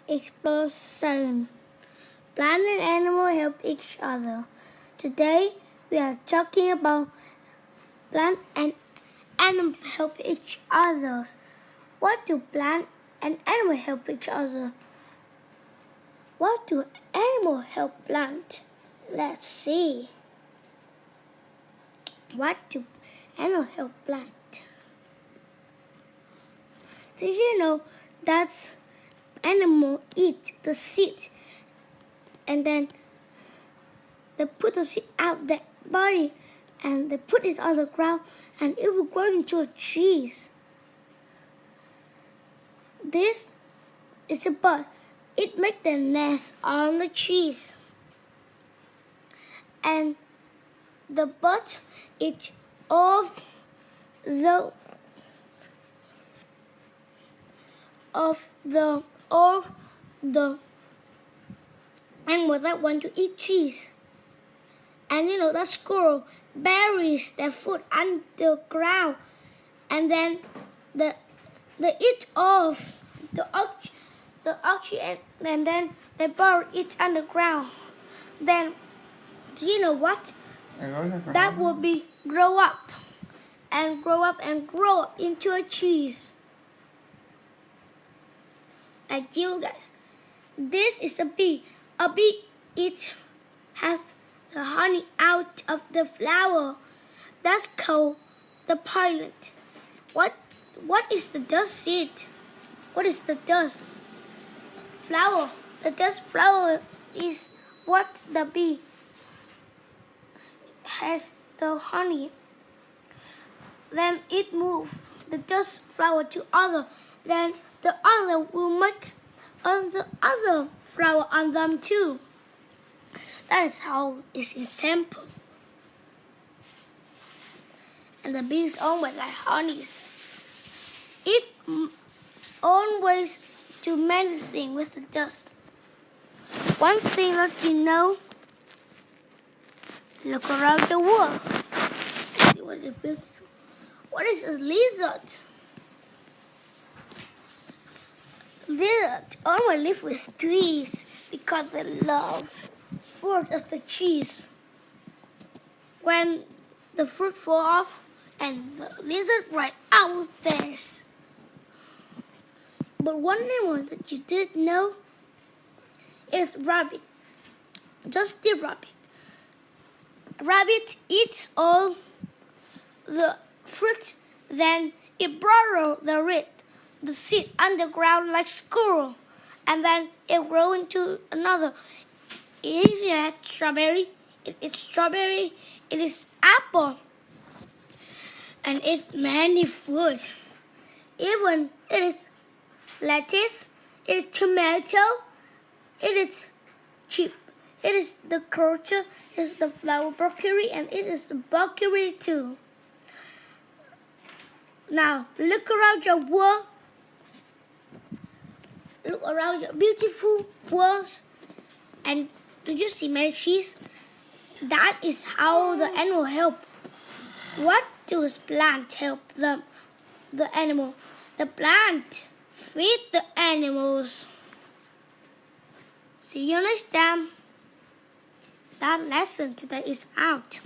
explosion. Plant and animal help each other. Today we are talking about plant and animal help each other. What do plant and animal help each other? What do animals help plant? Let's see. What do animals help plant? Did you know that animals eat the seed and then they put the seed out their body and they put it on the ground and it will grow into a tree. This is a bird. It makes the nest on the trees. And the bird eats all the animals that want to eat trees. And you know that squirrel buries their food underground, and then they eat off the oxygen, and then they bury it underground. Then do you know what? That will be grow up into a cheese. Like you guys. This is a bee. A bee has the honey out of the flower. That's called the pollen. What is the dust seed? What is the dust? Flower. The dust flower is what the bee has the honey. Then it moves the dust flower to other. Then the other will make the other flower on them too. That is how it's simple. And the bees always like honeys. It always do many things with the dust. One thing that you know, look around the world. See what it is. What is a lizard? Lizards only live with trees because they love fruit of the trees. When the fruit fall off and the lizard right out there. But one animal that you didn't know is rabbit. Just the rabbit. Rabbit eats all the fruit, then it burrows the seed underground like squirrel, and then it grows into another. If you had strawberry, it's strawberry. It is apple, and it's many food. Even it is lettuce, it is tomato, it is chip, it is the culture, it is the flower broccoli, and it is the broccoli too. Now look around your world. Look around your beautiful world, and do you see many trees? That is how the animal help. What does plant help them? The animal. The plant feed the animals. See you next time. That lesson today is out.